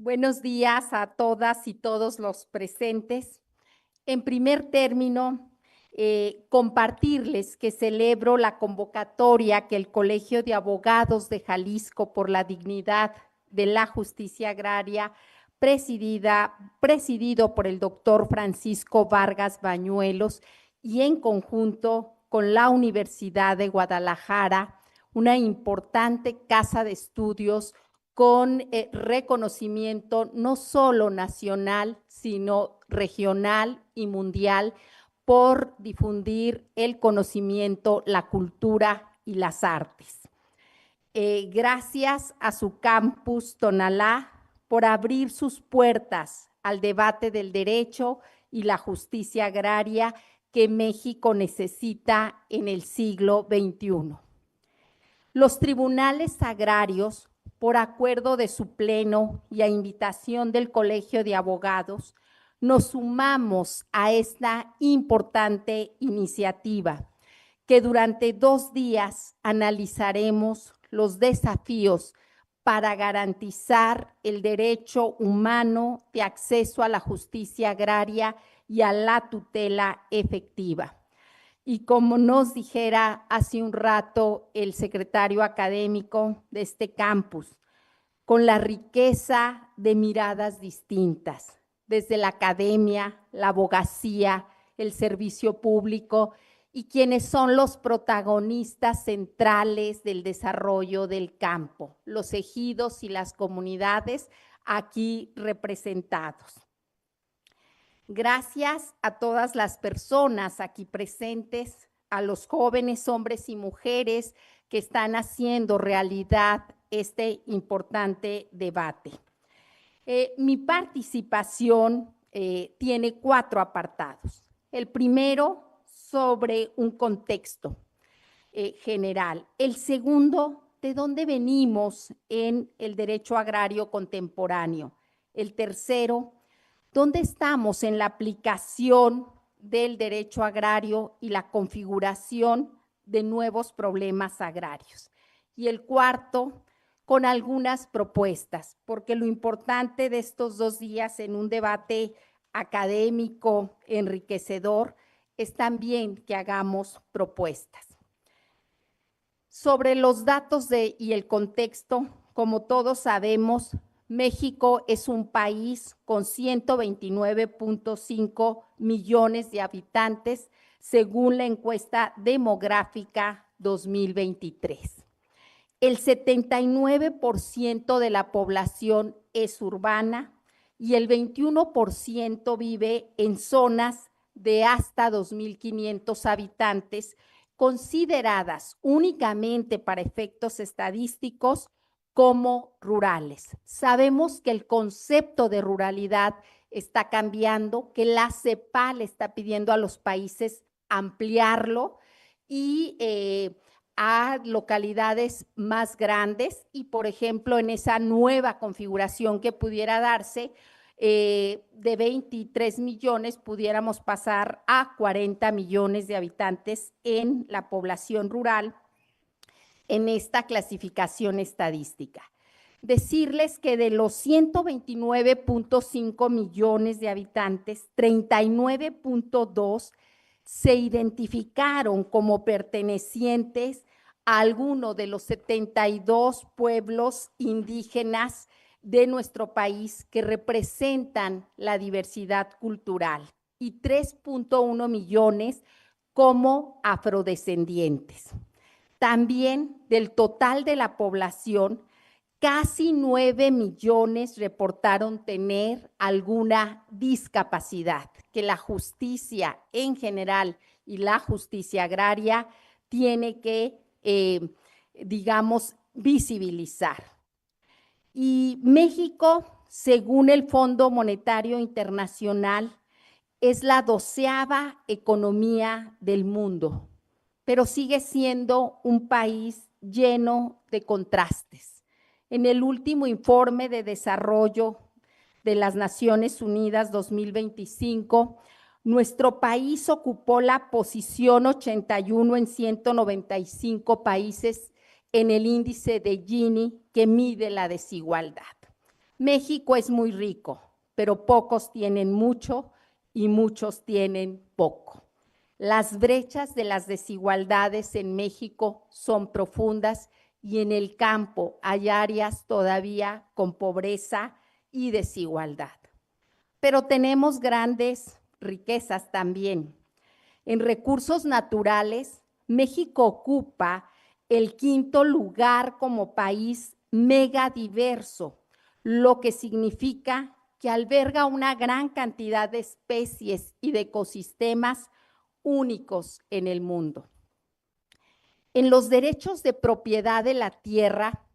Buenos días a todas y todos los presentes. En primer término, compartirles que celebro la convocatoria que el Colegio de Abogados de Jalisco por la Dignidad de la Justicia Agraria, presidido por el doctor Francisco Vargas Bañuelos y en conjunto con la Universidad de Guadalajara, una importante casa de estudios con reconocimiento no solo nacional, sino regional y mundial por difundir el conocimiento, la cultura y las artes. Gracias a su campus Tonalá por abrir sus puertas al debate del derecho y la justicia agraria que México necesita en el siglo XXI. Los tribunales agrarios, por acuerdo de su pleno y a invitación del Colegio de Abogados, nos sumamos a esta importante iniciativa que durante 2 días analizaremos los desafíos para garantizar el derecho humano de acceso a la justicia agraria y a la tutela efectiva. Y como nos dijera hace un rato el secretario académico de este campus, con la riqueza de miradas distintas, desde la academia, la abogacía, el servicio público y quienes son los protagonistas centrales del desarrollo del campo, los ejidos y las comunidades aquí representados. Gracias a todas las personas aquí presentes, a los jóvenes hombres y mujeres que están haciendo realidad este importante debate. Mi participación tiene 4 apartados. El primero, sobre un contexto general. El segundo, de dónde venimos en el derecho agrario contemporáneo. El tercero, ¿dónde estamos en la aplicación del derecho agrario y la configuración de nuevos problemas agrarios? Y el cuarto, con algunas propuestas, porque lo importante de estos 2 días en un debate académico enriquecedor es también que hagamos propuestas. Sobre los datos y el contexto, como todos sabemos, México es un país con 129.5 millones de habitantes, según la encuesta demográfica 2023. El 79% de la población es urbana y el 21% vive en zonas de hasta 2.500 habitantes, consideradas únicamente para efectos estadísticos como rurales. Sabemos que el concepto de ruralidad está cambiando, que la CEPAL está pidiendo a los países ampliarlo y a localidades más grandes y, por ejemplo, en esa nueva configuración que pudiera darse, de 23 millones pudiéramos pasar a 40 millones de habitantes en la población rural en esta clasificación estadística. Decirles que de los 129.5 millones de habitantes, 39.2 se identificaron como pertenecientes a alguno de los 72 pueblos indígenas de nuestro país que representan la diversidad cultural y 3.1 millones como afrodescendientes. También del total de la población, casi 9 millones reportaron tener alguna discapacidad, que la justicia en general y la justicia agraria tiene que, digamos, visibilizar. Y México, según el Fondo Monetario Internacional, es la 12ª economía del mundo, pero sigue siendo un país lleno de contrastes. En el último informe de desarrollo de las Naciones Unidas 2025, nuestro país ocupó la posición 81 en 195 países en el índice de Gini que mide la desigualdad. México es muy rico, pero pocos tienen mucho y muchos tienen poco. Las brechas de las desigualdades en México son profundas y en el campo hay áreas todavía con pobreza y desigualdad. Pero tenemos grandes riquezas también. En recursos naturales, México ocupa el 5º lugar como país megadiverso, lo que significa que alberga una gran cantidad de especies y de ecosistemas únicos en el mundo. En los derechos de propiedad de la tierra,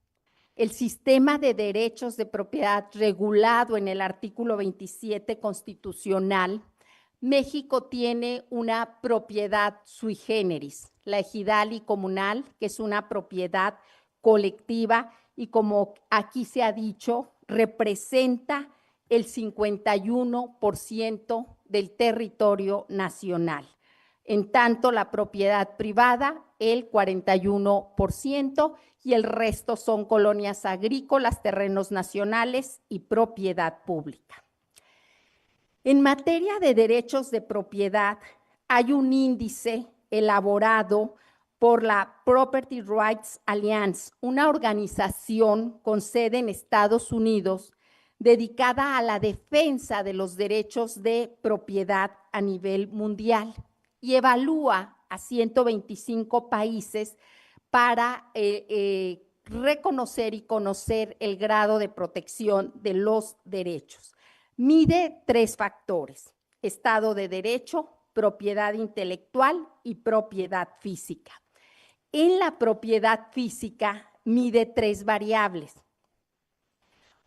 el sistema de derechos de propiedad regulado en el artículo 27 constitucional, México tiene una propiedad sui generis, la ejidal y comunal, que es una propiedad colectiva y, como aquí se ha dicho, representa el 51% del territorio nacional. En tanto, la propiedad privada, el 41%, y el resto son colonias agrícolas, terrenos nacionales y propiedad pública. En materia de derechos de propiedad, hay un índice elaborado por la Property Rights Alliance, una organización con sede en Estados Unidos dedicada a la defensa de los derechos de propiedad a nivel mundial, y evalúa a 125 países para reconocer y conocer el grado de protección de los derechos. Mide 3 factores: Estado de Derecho, propiedad intelectual y propiedad física. En la propiedad física mide 3 variables: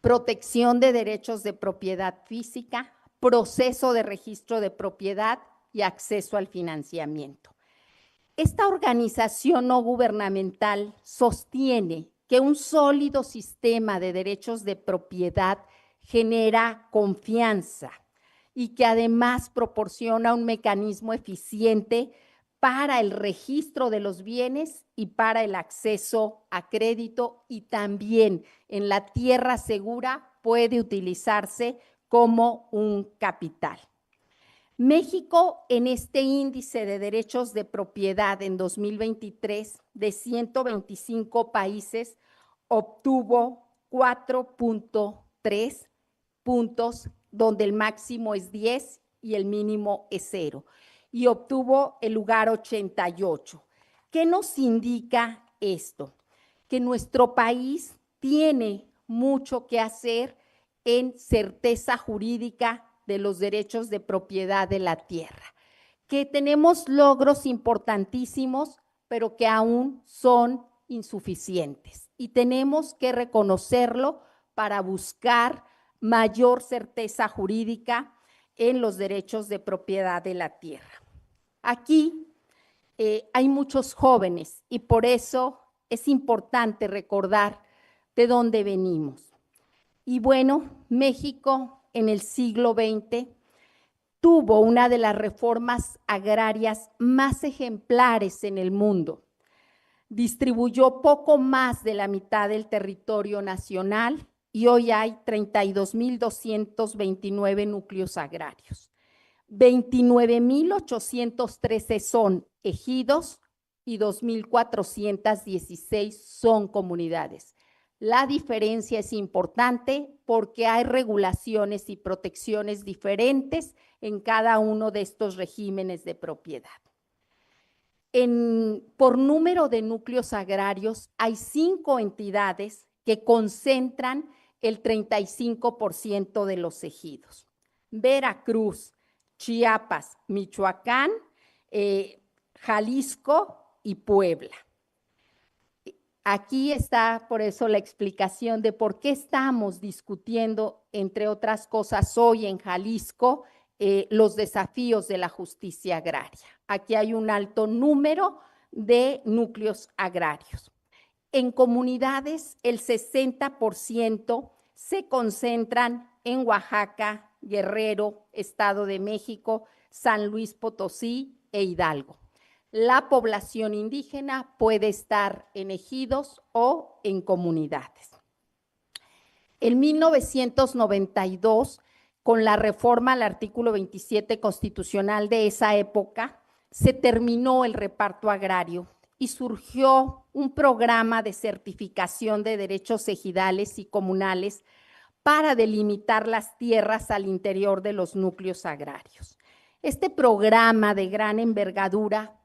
protección de derechos de propiedad física, proceso de registro de propiedad y acceso al financiamiento. Esta organización no gubernamental sostiene que un sólido sistema de derechos de propiedad genera confianza y que además proporciona un mecanismo eficiente para el registro de los bienes y para el acceso a crédito, y también en la tierra segura puede utilizarse como un capital. México, en este índice de derechos de propiedad en 2023, de 125 países, obtuvo 4.3 puntos, donde el máximo es 10 y el mínimo es 0, y obtuvo el lugar 88. ¿Qué nos indica esto? Que nuestro país tiene mucho que hacer en certeza jurídica de los derechos de propiedad de la tierra, que tenemos logros importantísimos, pero que aún son insuficientes, y tenemos que reconocerlo para buscar mayor certeza jurídica en los derechos de propiedad de la tierra. Aquí hay muchos jóvenes y por eso es importante recordar de dónde venimos. Y bueno, México en el siglo XX tuvo una de las reformas agrarias más ejemplares en el mundo. Distribuyó poco más de la mitad del territorio nacional y hoy hay 32.229 núcleos agrarios. 29.813 son ejidos y 2.416 son comunidades. La diferencia es importante porque hay regulaciones y protecciones diferentes en cada uno de estos regímenes de propiedad. Por número de núcleos agrarios, hay 5 entidades que concentran el 35% de los ejidos: Veracruz, Chiapas, Michoacán, Jalisco y Puebla. Aquí está por eso la explicación de por qué estamos discutiendo, entre otras cosas, hoy en Jalisco, los desafíos de la justicia agraria. Aquí hay un alto número de núcleos agrarios. En comunidades, el 60% se concentran en Oaxaca, Guerrero, Estado de México, San Luis Potosí e Hidalgo. La población indígena puede estar en ejidos o en comunidades. En 1992, con la reforma al artículo 27 constitucional de esa época, se terminó el reparto agrario y surgió un programa de certificación de derechos ejidales y comunales para delimitar las tierras al interior de los núcleos agrarios. Este programa de gran envergadura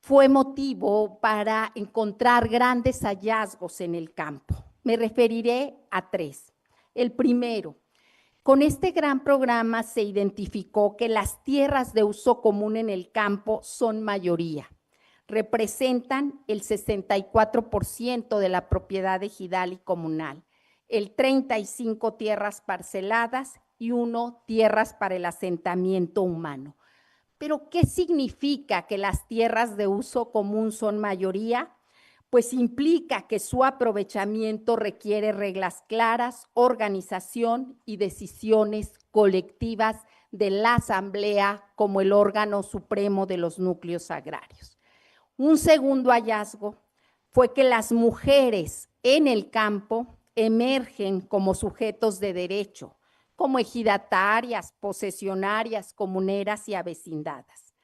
fue motivo para encontrar grandes hallazgos en el campo. Me referiré a tres. El primero, con este gran programa se identificó que las tierras de uso común en el campo son mayoría. Representan el 64% de la propiedad ejidal y comunal, el 35% tierras parceladas y 1% tierras para el asentamiento humano. Pero, ¿qué significa que las tierras de uso común son mayoría? Pues implica que su aprovechamiento requiere reglas claras, organización y decisiones colectivas de la Asamblea como el órgano supremo de los núcleos agrarios. Un segundo hallazgo fue que las mujeres en el campo emergen como sujetos de derecho, como ejidatarias, posesionarias, comuneras y avecindadas.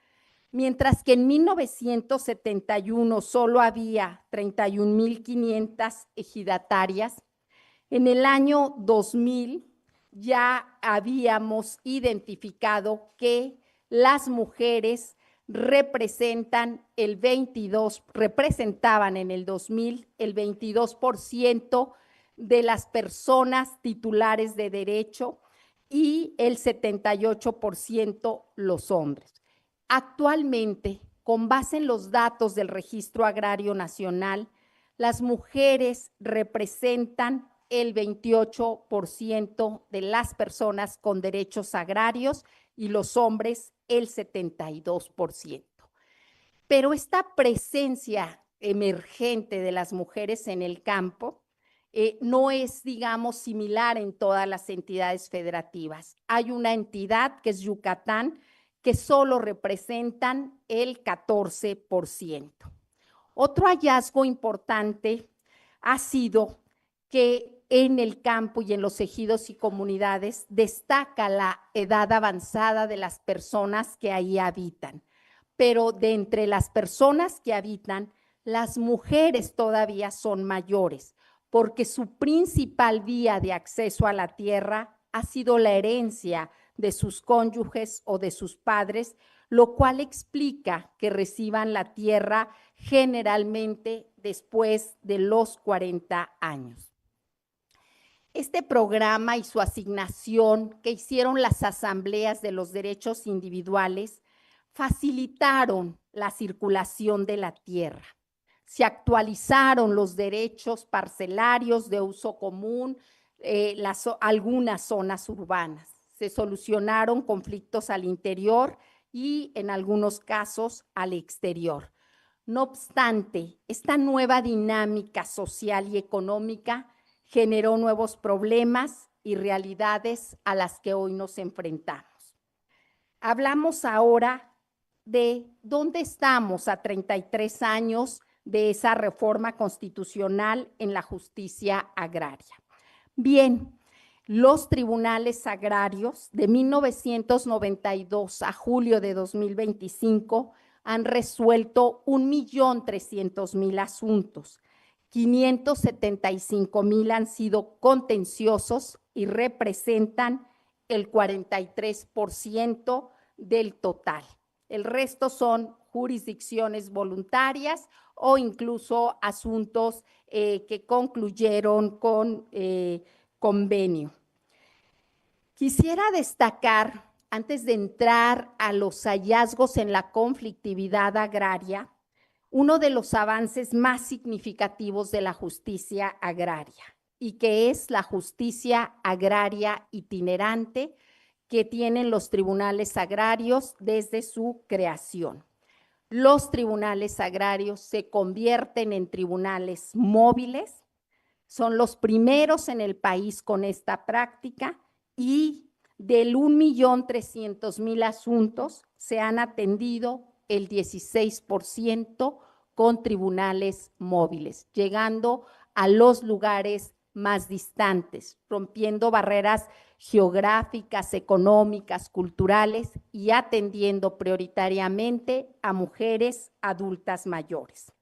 Mientras que en 1971 solo había 31.500 ejidatarias, en el año 2000 ya habíamos identificado que las mujeres representaban en el 2000 el 22% de las personas titulares de derecho y el 78% los hombres. Actualmente, con base en los datos del Registro Agrario Nacional, las mujeres representan el 28% de las personas con derechos agrarios y los hombres el 72%. Pero esta presencia emergente de las mujeres en el campo no es, digamos, similar en todas las entidades federativas. Hay una entidad que es Yucatán, que solo representan el 14%. Otro hallazgo importante ha sido que en el campo y en los ejidos y comunidades destaca la edad avanzada de las personas que ahí habitan, pero de entre las personas que habitan, las mujeres todavía son mayores, porque su principal vía de acceso a la tierra ha sido la herencia de sus cónyuges o de sus padres, lo cual explica que reciban la tierra generalmente después de los 40 años. Este programa y su asignación que hicieron las asambleas de los derechos individuales facilitaron la circulación de la tierra. Se actualizaron los derechos parcelarios de uso común, algunas zonas urbanas. Se solucionaron conflictos al interior y en algunos casos al exterior. No obstante, esta nueva dinámica social y económica generó nuevos problemas y realidades a las que hoy nos enfrentamos. Hablamos ahora de dónde estamos a 33 años de esa reforma constitucional en la justicia agraria. Bien, los tribunales agrarios de 1992 a julio de 2025 han resuelto 1.300.000 asuntos, 575.000 han sido contenciosos y representan el 43% del total. El resto son jurisdicciones voluntarias o incluso asuntos que concluyeron con convenio. Quisiera destacar, antes de entrar a los hallazgos en la conflictividad agraria, uno de los avances más significativos de la justicia agraria, y que es la justicia agraria itinerante que tienen los tribunales agrarios desde su creación. Los tribunales agrarios se convierten en tribunales móviles, son los primeros en el país con esta práctica y del 1.300.000 asuntos se han atendido el 16% con tribunales móviles, llegando a los lugares más distantes, rompiendo barreras geográficas, económicas, culturales y atendiendo prioritariamente a mujeres adultas mayores.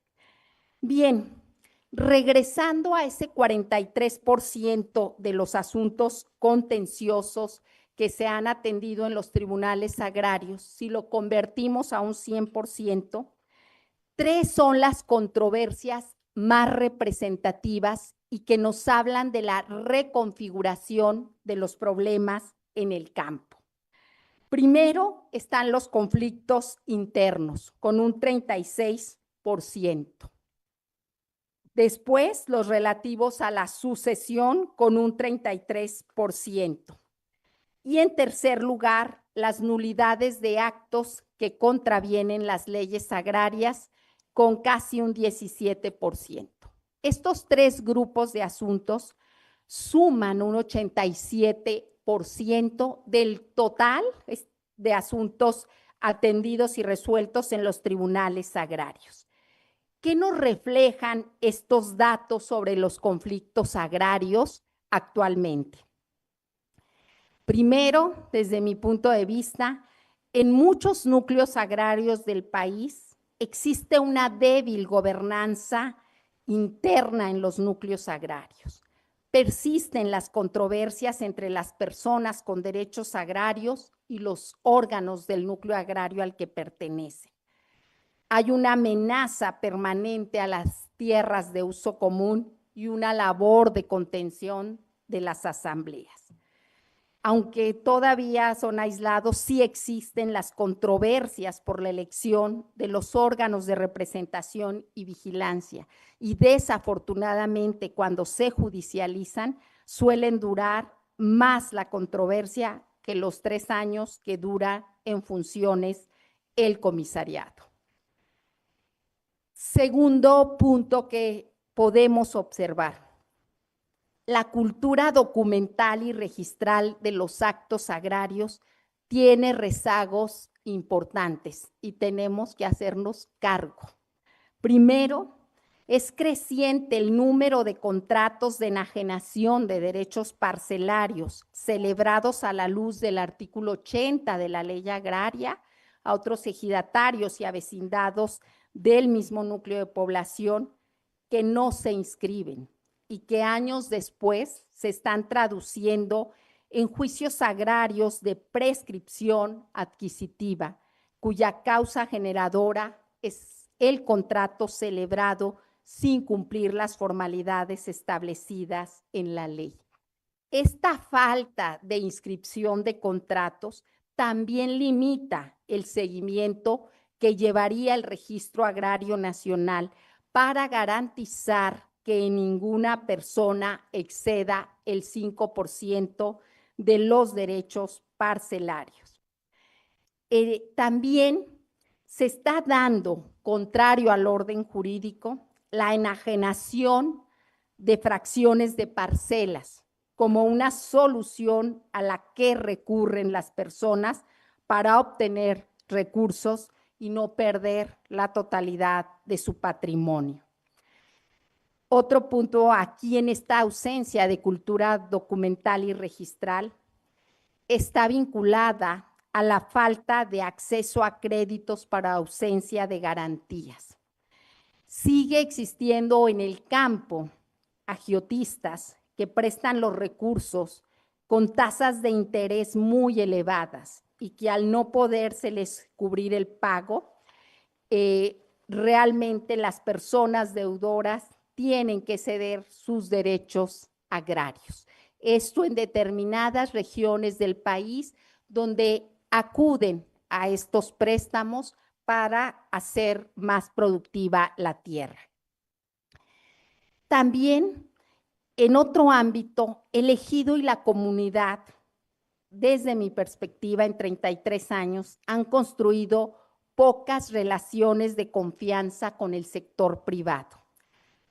Bien, regresando a ese 43% de los asuntos contenciosos que se han atendido en los tribunales agrarios, si lo convertimos a un 100%, 3 son las controversias más representativas y que nos hablan de la reconfiguración de los problemas en el campo. Primero están los conflictos internos, con un 36%. Después, los relativos a la sucesión, con un 33%. Y en tercer lugar, las nulidades de actos que contravienen las leyes agrarias, con casi un 17%. Estos 3 grupos de asuntos suman un 87% del total de asuntos atendidos y resueltos en los tribunales agrarios. ¿Qué nos reflejan estos datos sobre los conflictos agrarios actualmente? Primero, desde mi punto de vista, en muchos núcleos agrarios del país existe una débil gobernanza interna en los núcleos agrarios. Persisten las controversias entre las personas con derechos agrarios y los órganos del núcleo agrario al que pertenecen. Hay una amenaza permanente a las tierras de uso común y una labor de contención de las asambleas. Aunque todavía son aislados, sí existen las controversias por la elección de los órganos de representación y vigilancia, y desafortunadamente cuando se judicializan suelen durar más la controversia que los 3 años que dura en funciones el comisariado. Segundo punto que podemos observar: la cultura documental y registral de los actos agrarios tiene rezagos importantes y tenemos que hacernos cargo. Primero, es creciente el número de contratos de enajenación de derechos parcelarios celebrados a la luz del artículo 80 de la Ley Agraria a otros ejidatarios y a vecindados del mismo núcleo de población que no se inscriben y que años después se están traduciendo en juicios agrarios de prescripción adquisitiva, cuya causa generadora es el contrato celebrado sin cumplir las formalidades establecidas en la ley. Esta falta de inscripción de contratos también limita el seguimiento que llevaría el Registro Agrario Nacional para garantizar que ninguna persona exceda el 5% de los derechos parcelarios. También se está dando, contrario al orden jurídico, la enajenación de fracciones de parcelas como una solución a la que recurren las personas para obtener recursos y no perder la totalidad de su patrimonio. Otro punto aquí en esta ausencia de cultura documental y registral está vinculada a la falta de acceso a créditos para ausencia de garantías. Sigue existiendo en el campo agiotistas que prestan los recursos con tasas de interés muy elevadas y que al no podérseles cubrir el pago, realmente las personas deudoras tienen que ceder sus derechos agrarios. Esto en determinadas regiones del país donde acuden a estos préstamos para hacer más productiva la tierra. También, en otro ámbito, el ejido y la comunidad, desde mi perspectiva, en 33 años, han construido pocas relaciones de confianza con el sector privado.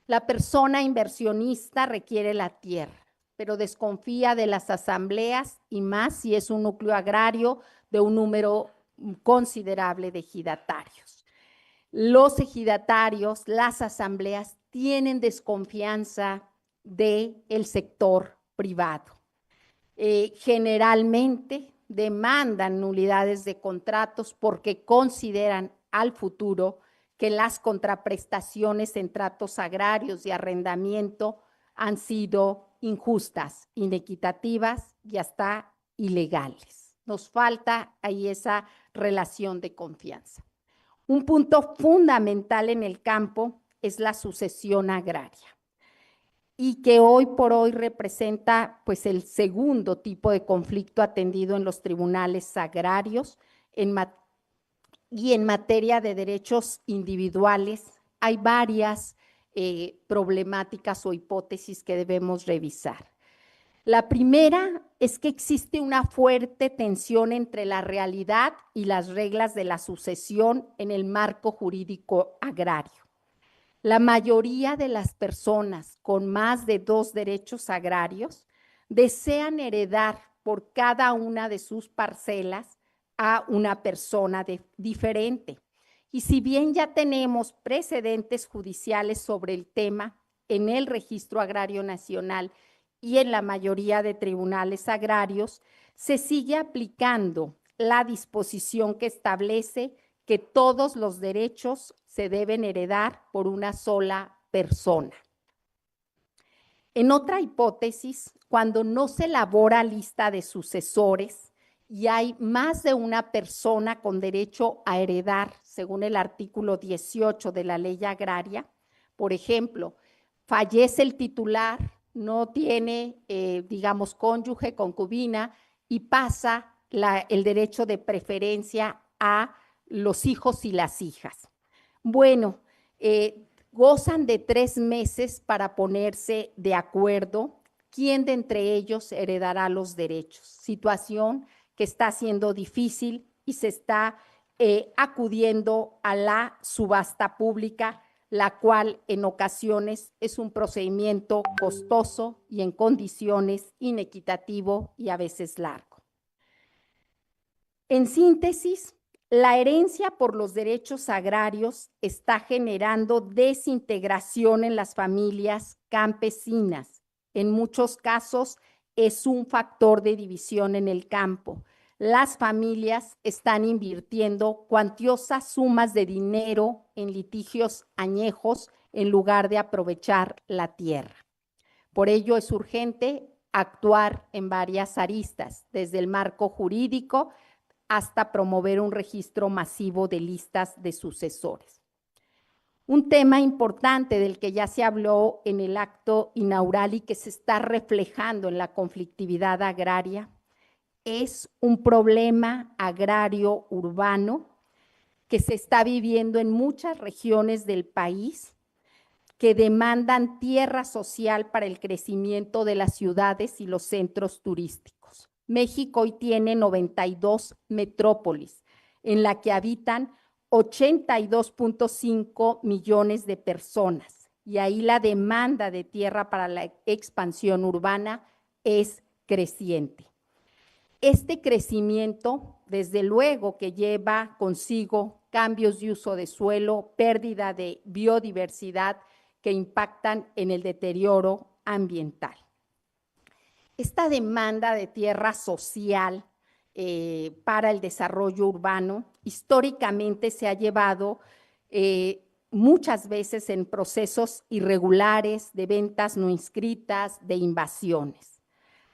La persona inversionista requiere la tierra, pero desconfía de las asambleas y más si es un núcleo agrario de un número considerable de ejidatarios. Los ejidatarios, las asambleas, tienen desconfianza del sector privado. Generalmente demandan nulidades de contratos porque consideran al futuro que las contraprestaciones en tratos agrarios y arrendamiento han sido injustas, inequitativas y hasta ilegales. Nos falta ahí esa relación de confianza. Un punto fundamental en el campo es la sucesión agraria y que hoy por hoy representa pues el segundo tipo de conflicto atendido en los tribunales agrarios y en materia de derechos individuales hay varias problemáticas o hipótesis que debemos revisar. La primera es que existe una fuerte tensión entre la realidad y las reglas de la sucesión en el marco jurídico agrario. La mayoría de las personas con más de 2 derechos agrarios desean heredar por cada una de sus parcelas a una persona diferente. Y si bien ya tenemos precedentes judiciales sobre el tema en el Registro Agrario Nacional y en la mayoría de tribunales agrarios, se sigue aplicando la disposición que establece que todos los derechos se deben heredar por una sola persona. En otra hipótesis, cuando no se elabora lista de sucesores y hay más de una persona con derecho a heredar, según el artículo 18 de la Ley Agraria, por ejemplo, fallece el titular, no tiene, digamos, cónyuge, concubina, y pasa el derecho de preferencia a los hijos y las hijas. Bueno, gozan de 3 meses para ponerse de acuerdo quién de entre ellos heredará los derechos, situación que está siendo difícil y se está acudiendo a la subasta pública, la cual en ocasiones es un procedimiento costoso y en condiciones inequitativo y a veces largo. En síntesis, la herencia por los derechos agrarios está generando desintegración en las familias campesinas. En muchos casos es un factor de división en el campo. Las familias están invirtiendo cuantiosas sumas de dinero en litigios añejos en lugar de aprovechar la tierra. Por ello es urgente actuar en varias aristas, desde el marco jurídico hasta promover un registro masivo de listas de sucesores. Un tema importante del que ya se habló en el acto inaugural y que se está reflejando en la conflictividad agraria es un problema agrario urbano que se está viviendo en muchas regiones del país que demandan tierra social para el crecimiento de las ciudades y los centros turísticos. México hoy tiene 92 metrópolis, en la que habitan 82.5 millones de personas, y ahí la demanda de tierra para la expansión urbana es creciente. Este crecimiento, desde luego que lleva consigo cambios de uso de suelo, pérdida de biodiversidad que impactan en el deterioro ambiental. Esta demanda de tierra social para el desarrollo urbano históricamente se ha llevado muchas veces en procesos irregulares de ventas no inscritas, de invasiones.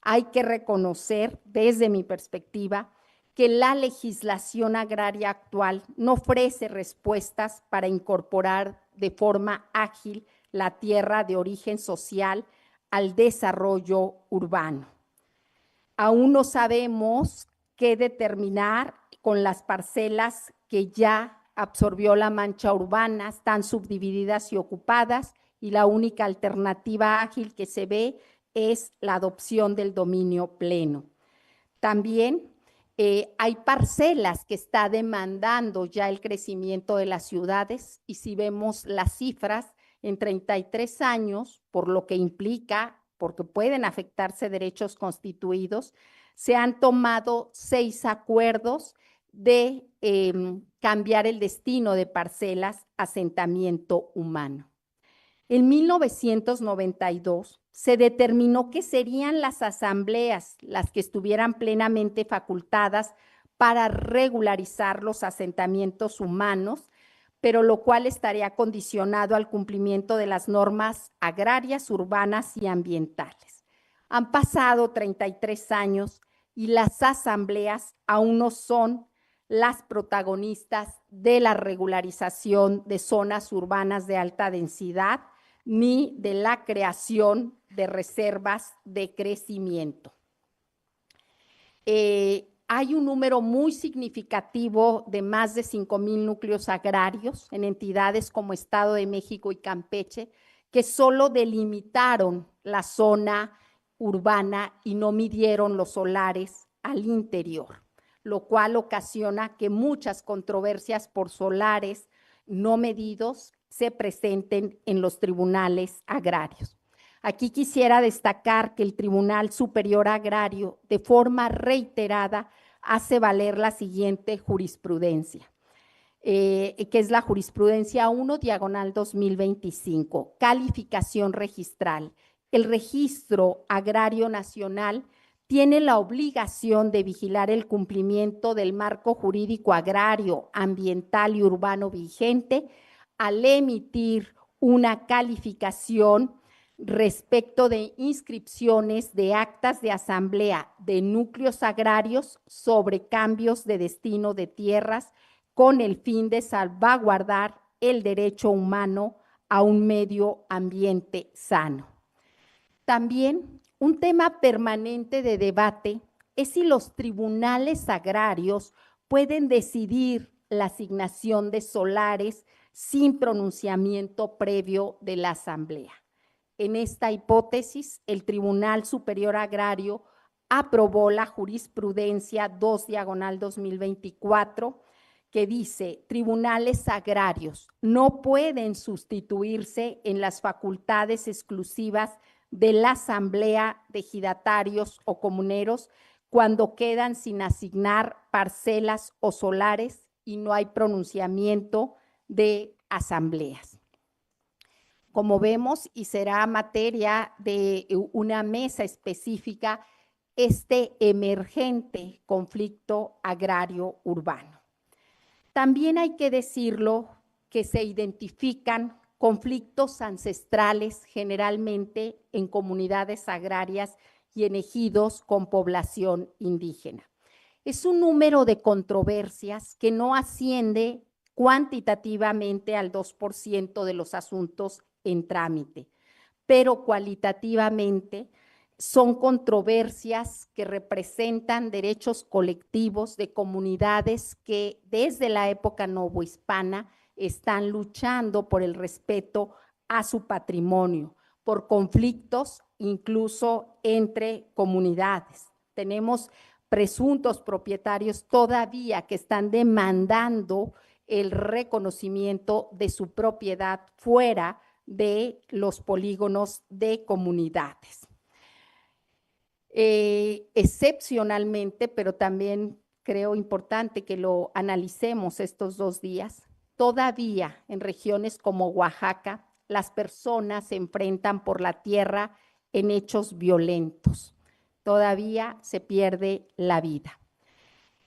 Hay que reconocer, desde mi perspectiva, que la legislación agraria actual no ofrece respuestas para incorporar de forma ágil la tierra de origen social al desarrollo urbano. Aún no sabemos qué determinar con las parcelas que ya absorbió la mancha urbana, están subdivididas y ocupadas, y la única alternativa ágil que se ve es la adopción del dominio pleno. También hay parcelas que está demandando ya el crecimiento de las ciudades, y si vemos las cifras, en 33 años, por lo que implica, porque pueden afectarse derechos constituidos, se han tomado 6 acuerdos de cambiar el destino de parcelas a asentamiento humano. En 1992 se determinó que serían las asambleas las que estuvieran plenamente facultadas para regularizar los asentamientos humanos, pero lo cual estaría condicionado al cumplimiento de las normas agrarias, urbanas y ambientales. Han pasado 33 años y las asambleas aún no son las protagonistas de la regularización de zonas urbanas de alta densidad, ni de la creación de reservas de crecimiento. Hay un número muy significativo de más de 5,000 núcleos agrarios en entidades como Estado de México y Campeche, que solo delimitaron la zona urbana y no midieron los solares al interior, lo cual ocasiona que muchas controversias por solares no medidos se presenten en los tribunales agrarios. Aquí quisiera destacar que el Tribunal Superior Agrario, de forma reiterada, hace valer la siguiente jurisprudencia, que es la jurisprudencia 1/2025, calificación registral. El Registro Agrario Nacional tiene la obligación de vigilar el cumplimiento del marco jurídico agrario, ambiental y urbano vigente al emitir una calificación respecto de inscripciones de actas de asamblea de núcleos agrarios sobre cambios de destino de tierras con el fin de salvaguardar el derecho humano a un medio ambiente sano. También un tema permanente de debate es si los tribunales agrarios pueden decidir la asignación de solares sin pronunciamiento previo de la asamblea. En esta hipótesis, el Tribunal Superior Agrario aprobó la jurisprudencia 2/2024, que dice: tribunales agrarios no pueden sustituirse en las facultades exclusivas de la asamblea de ejidatarios o comuneros cuando quedan sin asignar parcelas o solares y no hay pronunciamiento de asambleas. Como vemos, y será materia de una mesa específica, este emergente conflicto agrario urbano. También hay que decirlo que se identifican conflictos ancestrales generalmente en comunidades agrarias y en ejidos con población indígena. Es un número de controversias que no asciende cuantitativamente al 2% de los asuntos en trámite, pero cualitativamente son controversias que representan derechos colectivos de comunidades que desde la época novohispana están luchando por el respeto a su patrimonio, por conflictos incluso entre comunidades. Tenemos presuntos propietarios todavía que están demandando el reconocimiento de su propiedad fuera de los polígonos de comunidades. Excepcionalmente, pero también creo importante que lo analicemos estos 2 días, todavía en regiones como Oaxaca, las personas se enfrentan por la tierra en hechos violentos. Todavía se pierde la vida.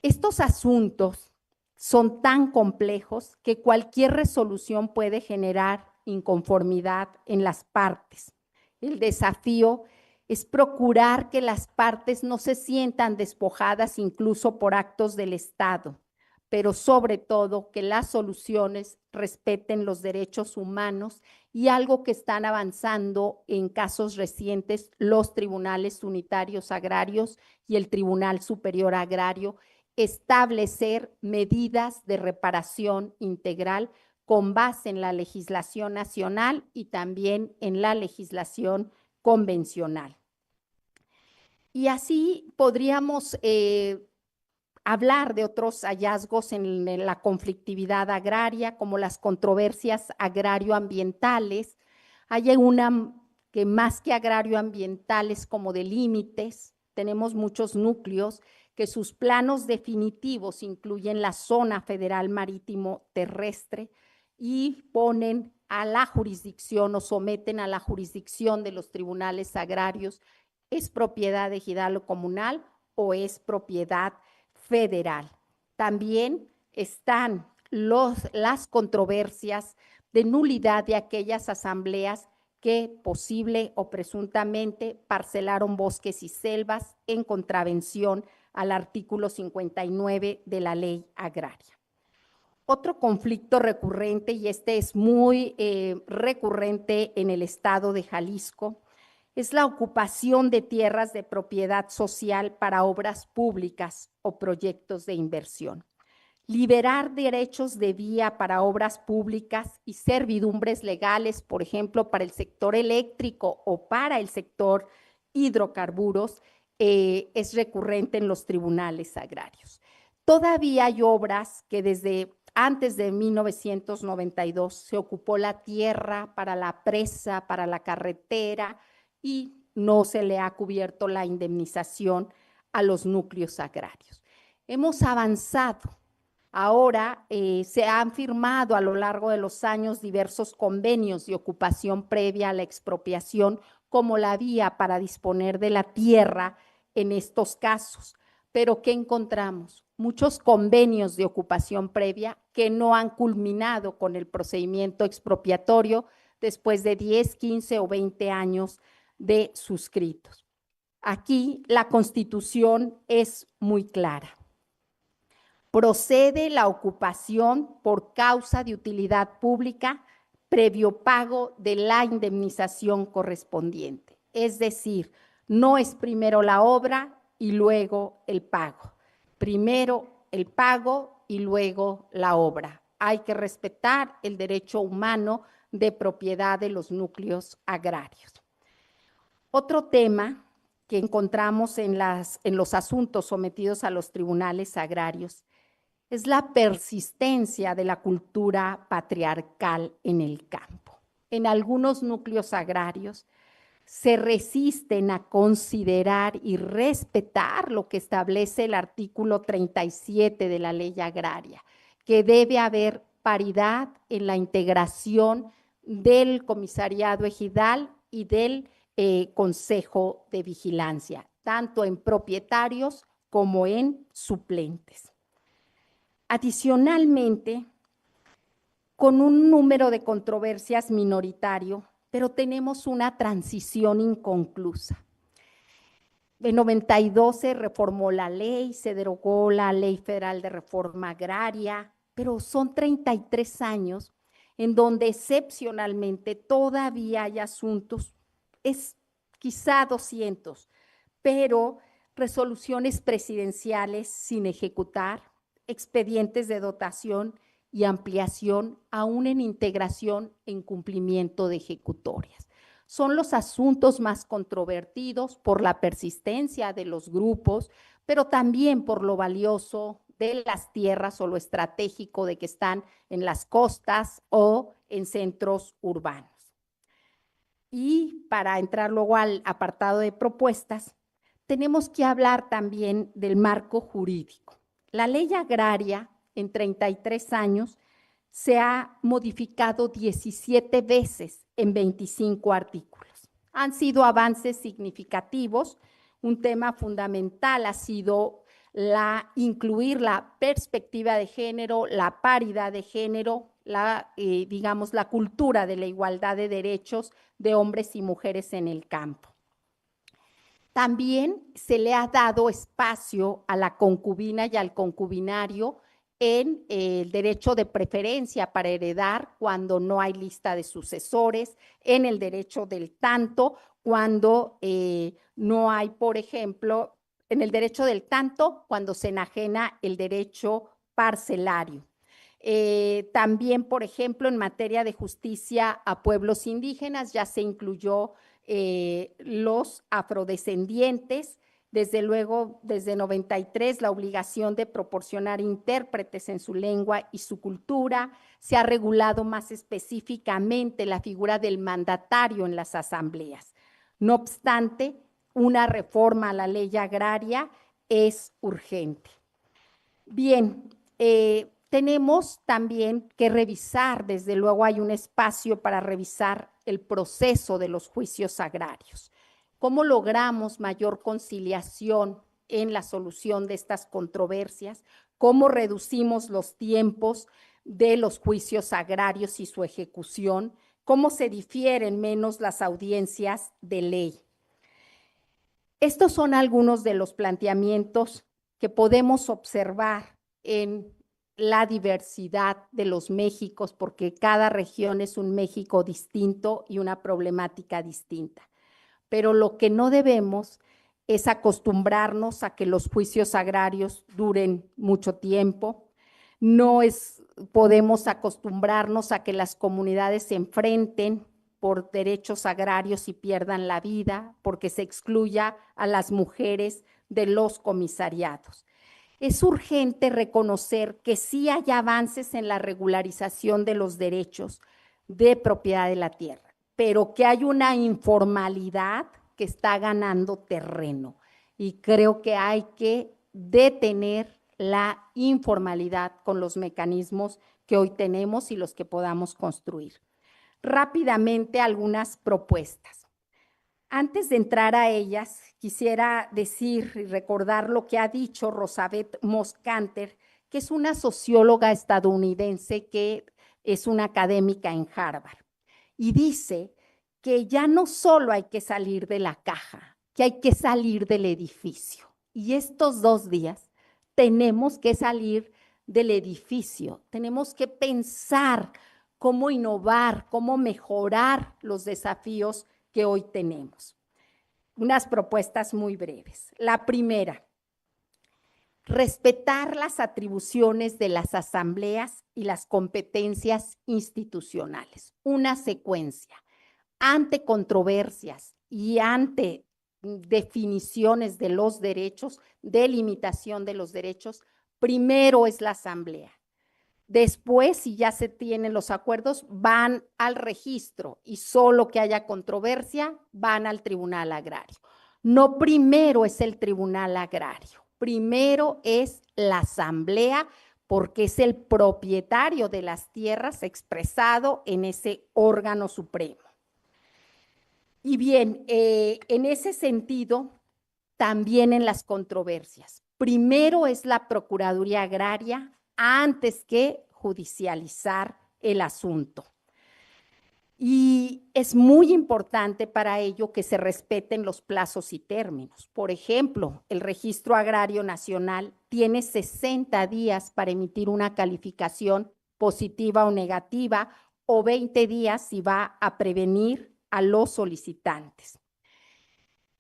Estos asuntos son tan complejos que cualquier resolución puede generar inconformidad en las partes. El desafío es procurar que las partes no se sientan despojadas incluso por actos del Estado, pero sobre todo que las soluciones respeten los derechos humanos y algo que están avanzando en casos recientes los tribunales unitarios agrarios y el Tribunal Superior Agrario, establecer medidas de reparación integral con base en la legislación nacional y también en la legislación convencional. Y así podríamos hablar de otros hallazgos en la conflictividad agraria, como las controversias agrario-ambientales. Hay una que más que agrario-ambientales como de límites, tenemos muchos núcleos que sus planos definitivos incluyen la zona federal marítimo terrestre y ponen a la jurisdicción o someten a la jurisdicción de los tribunales agrarios es propiedad ejidal o comunal o es propiedad federal. También están las controversias de nulidad de aquellas asambleas que posible o presuntamente parcelaron bosques y selvas en contravención al artículo 59 de la Ley Agraria. Otro conflicto recurrente, y este es muy recurrente en el estado de Jalisco, es la ocupación de tierras de propiedad social para obras públicas o proyectos de inversión. Liberar derechos de vía para obras públicas y servidumbres legales, por ejemplo, para el sector eléctrico o para el sector hidrocarburos, es recurrente en los tribunales agrarios. Todavía hay obras que desde antes de 1992 se ocupó la tierra para la presa, para la carretera, y no se le ha cubierto la indemnización a los núcleos agrarios. Hemos avanzado. Ahora se han firmado a lo largo de los años diversos convenios de ocupación previa a la expropiación como la vía para disponer de la tierra en estos casos. Pero ¿qué encontramos? Muchos convenios de ocupación previa que no han culminado con el procedimiento expropiatorio después de 10, 15 o 20 años de suscritos. Aquí la Constitución es muy clara. Procede la ocupación por causa de utilidad pública previo pago de la indemnización correspondiente. Es decir, no es primero la obra y luego el pago. Primero el pago y luego la obra. Hay que respetar el derecho humano de propiedad de los núcleos agrarios. Otro tema que encontramos en los asuntos sometidos a los tribunales agrarios es la persistencia de la cultura patriarcal en el campo. En algunos núcleos agrarios se resisten a considerar y respetar lo que establece el artículo 37 de la Ley Agraria, que debe haber paridad en la integración del comisariado ejidal y del Consejo de Vigilancia, tanto en propietarios como en suplentes. Adicionalmente, con un número de controversias minoritario, pero tenemos una transición inconclusa. En 92 se reformó la ley, se derogó la Ley Federal de Reforma Agraria, pero son 33 años en donde excepcionalmente todavía hay asuntos, es quizá 200, pero resoluciones presidenciales sin ejecutar, expedientes de dotación y ampliación, aún en integración en cumplimiento de ejecutorias. Son los asuntos más controvertidos por la persistencia de los grupos, pero también por lo valioso de las tierras o lo estratégico de que están en las costas o en centros urbanos. Y para entrar luego al apartado de propuestas, tenemos que hablar también del marco jurídico. La Ley Agraria, en 33 años, se ha modificado 17 veces en 25 artículos. Han sido avances significativos. Un tema fundamental ha sido incluir la perspectiva de género, la paridad de género, digamos, la cultura de la igualdad de derechos de hombres y mujeres en el campo. También se le ha dado espacio a la concubina y al concubinario en el derecho de preferencia para heredar cuando no hay lista de sucesores, en el derecho del tanto cuando no hay, por ejemplo, en el derecho del tanto cuando se enajena el derecho parcelario. También, por ejemplo, en materia de justicia a pueblos indígenas ya se incluyó los afrodescendientes. Desde luego, desde 93, la obligación de proporcionar intérpretes en su lengua y su cultura. Se ha regulado más específicamente la figura del mandatario en las asambleas. No obstante, una reforma a la ley agraria es urgente. Bien, tenemos también que revisar, desde luego hay un espacio para revisar el proceso de los juicios agrarios. ¿Cómo logramos mayor conciliación en la solución de estas controversias? ¿Cómo reducimos los tiempos de los juicios agrarios y su ejecución? ¿Cómo se difieren menos las audiencias de ley? Estos son algunos de los planteamientos que podemos observar en la diversidad de los Méxicos, porque cada región es un México distinto y una problemática distinta. Pero lo que no debemos es acostumbrarnos a que los juicios agrarios duren mucho tiempo. Podemos acostumbrarnos a que las comunidades se enfrenten por derechos agrarios y pierdan la vida, porque se excluya a las mujeres de los comisariados. Es urgente reconocer que sí hay avances en la regularización de los derechos de propiedad de la tierra, pero que hay una informalidad que está ganando terreno y creo que hay que detener la informalidad con los mecanismos que hoy tenemos y los que podamos construir. Rápidamente, algunas propuestas. Antes de entrar a ellas, quisiera decir y recordar lo que ha dicho Rosabeth Moss-Kanter, que es una socióloga estadounidense que es una académica en Harvard, y dice que ya no solo hay que salir de la caja, que hay que salir del edificio. Y estos 2 días tenemos que salir del edificio, tenemos que pensar cómo innovar, cómo mejorar los desafíos que hoy tenemos. Unas propuestas muy breves. La primera, respetar las atribuciones de las asambleas y las competencias institucionales. Una secuencia. Ante controversias y ante definiciones de los derechos, delimitación de los derechos, primero es la asamblea. Después, si ya se tienen los acuerdos, van al registro y solo que haya controversia, van al tribunal agrario. No primero es el tribunal agrario, primero es la asamblea, porque es el propietario de las tierras expresado en ese órgano supremo. Y bien, en ese sentido, también en las controversias. Primero es la Procuraduría Agraria antes que judicializar el asunto. Y es muy importante para ello que se respeten los plazos y términos. Por ejemplo, el Registro Agrario Nacional tiene 60 días para emitir una calificación positiva o negativa, o 20 días si va a prevenir a los solicitantes.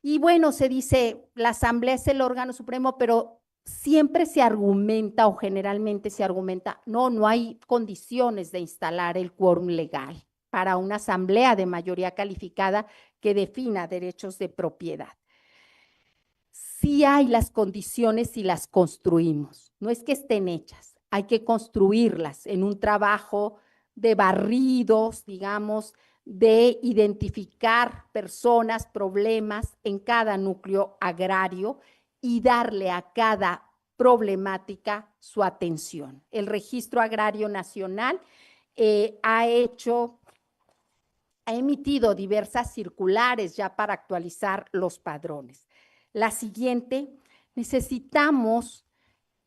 Y bueno, se dice, la Asamblea es el órgano supremo, pero siempre se argumenta o generalmente se argumenta, no hay condiciones de instalar el quórum legal para una asamblea de mayoría calificada que defina derechos de propiedad. Sí hay las condiciones y las construimos, no es que estén hechas, hay que construirlas en un trabajo de barridos, digamos, de identificar personas, problemas en cada núcleo agrario y darle a cada problemática su atención. El Registro Agrario Nacional ha emitido diversas circulares ya para actualizar los padrones. La siguiente, necesitamos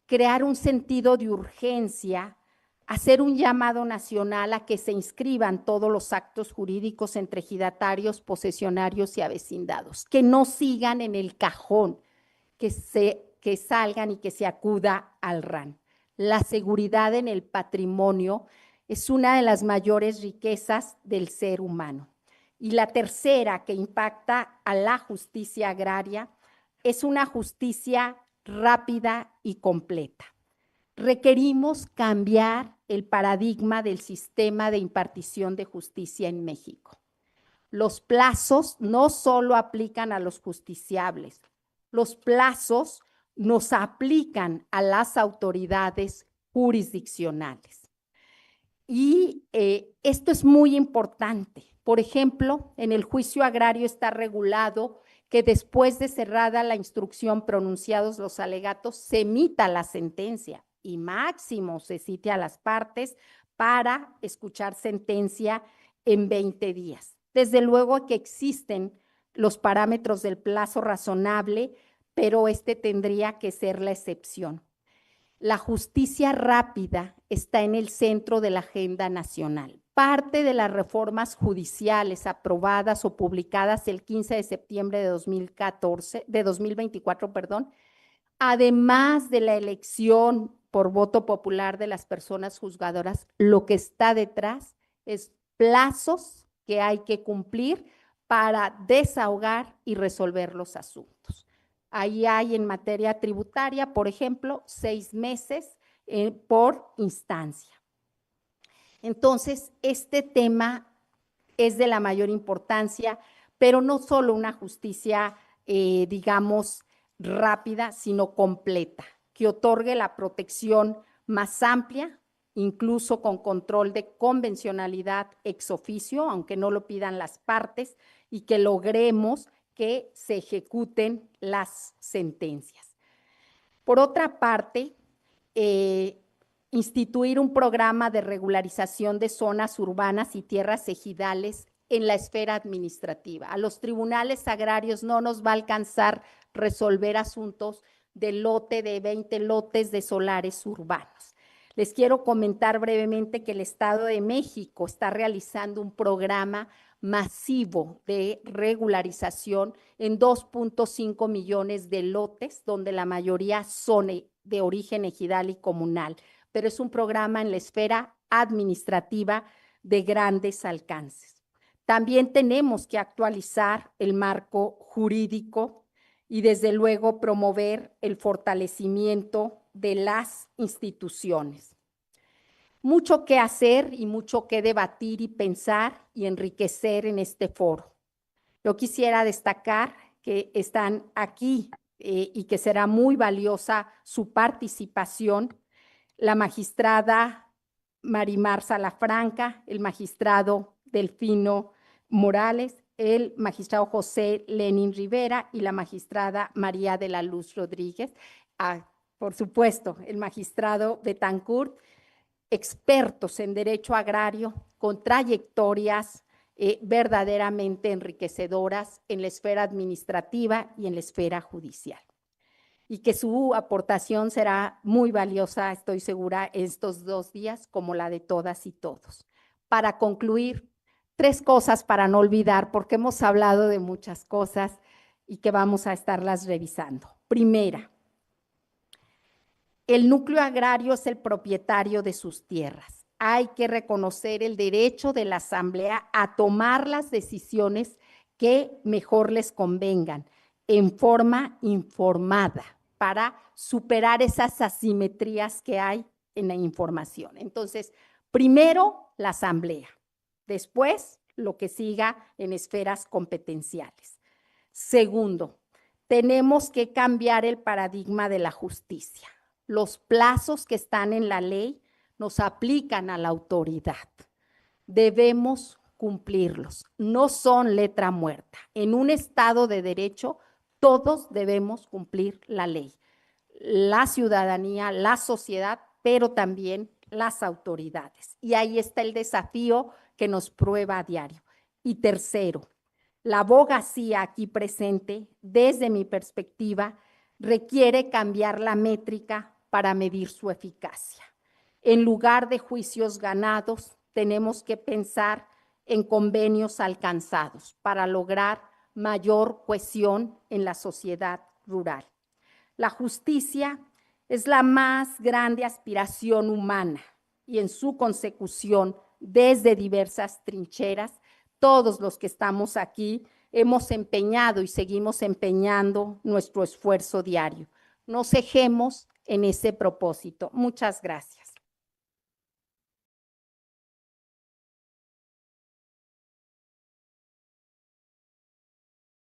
crear un sentido de urgencia, hacer un llamado nacional a que se inscriban todos los actos jurídicos entre ejidatarios, posesionarios y avecindados, que no sigan en el cajón, que salgan y que se acuda al RAN. La seguridad en el patrimonio es una de las mayores riquezas del ser humano. Y la tercera, que impacta a la justicia agraria, es una justicia rápida y completa. Requerimos cambiar el paradigma del sistema de impartición de justicia en México. Los plazos no solo aplican a los justiciables, los plazos nos aplican a las autoridades jurisdiccionales. Y esto es muy importante. Por ejemplo, en el juicio agrario está regulado que después de cerrada la instrucción, pronunciados los alegatos, se emita la sentencia. y máximo se cite a las partes para escuchar sentencia en 20 días. Desde luego que existen los parámetros del plazo razonable, pero este tendría que ser la excepción. La justicia rápida está en el centro de la agenda nacional. Parte de las reformas judiciales aprobadas o publicadas el 15 de septiembre de 2024, además de la elección por voto popular de las personas juzgadoras, lo que está detrás es plazos que hay que cumplir para desahogar y resolver los asuntos. Ahí hay en materia tributaria, por ejemplo, 6 meses por instancia. Entonces, este tema es de la mayor importancia, pero no solo una justicia, digamos, rápida, sino completa, que otorgue la protección más amplia, incluso con control de convencionalidad ex oficio, aunque no lo pidan las partes, y que logremos que se ejecuten las sentencias. Por otra parte, instituir un programa de regularización de zonas urbanas y tierras ejidales en la esfera administrativa. A los tribunales agrarios no nos va a alcanzar resolver asuntos de lote de 20 lotes de solares urbanos. Les quiero comentar brevemente que el Estado de México está realizando un programa masivo de regularización en 2.5 millones de lotes, donde la mayoría son de origen ejidal y comunal, pero es un programa en la esfera administrativa de grandes alcances. También tenemos que actualizar el marco jurídico y desde luego promover el fortalecimiento de las instituciones. Mucho que hacer y mucho que debatir y pensar y enriquecer en este foro. Yo quisiera destacar que están aquí y que será muy valiosa su participación, la magistrada Marimar Salafranca, el magistrado Delfino Morales, el magistrado José Lenin Rivera y la magistrada María de la Luz Rodríguez. Por supuesto, el magistrado Betancourt, expertos en derecho agrario, con trayectorias verdaderamente enriquecedoras en la esfera administrativa y en la esfera judicial. Y que su aportación será muy valiosa, estoy segura, estos 2 días, como la de todas y todos. Para concluir, 3 cosas para no olvidar, porque hemos hablado de muchas cosas y que vamos a estarlas revisando. Primera, el núcleo agrario es el propietario de sus tierras. Hay que reconocer el derecho de la Asamblea a tomar las decisiones que mejor les convengan, en forma informada, para superar esas asimetrías que hay en la información. Entonces, primero la Asamblea, después lo que siga en esferas competenciales. Segundo, tenemos que cambiar el paradigma de la justicia. Los plazos que están en la ley nos aplican a la autoridad. Debemos cumplirlos, no son letra muerta. En un Estado de derecho, todos debemos cumplir la ley. La ciudadanía, la sociedad, pero también las autoridades. Y ahí está el desafío que nos prueba a diario. Y tercero, la abogacía aquí presente, desde mi perspectiva, requiere cambiar la métrica para medir su eficacia. En lugar de juicios ganados, tenemos que pensar en convenios alcanzados para lograr mayor cohesión en la sociedad rural. La justicia es la más grande aspiración humana y en su consecución, desde diversas trincheras, todos los que estamos aquí hemos empeñado y seguimos empeñando nuestro esfuerzo diario. No cejemos en ese propósito. Muchas gracias.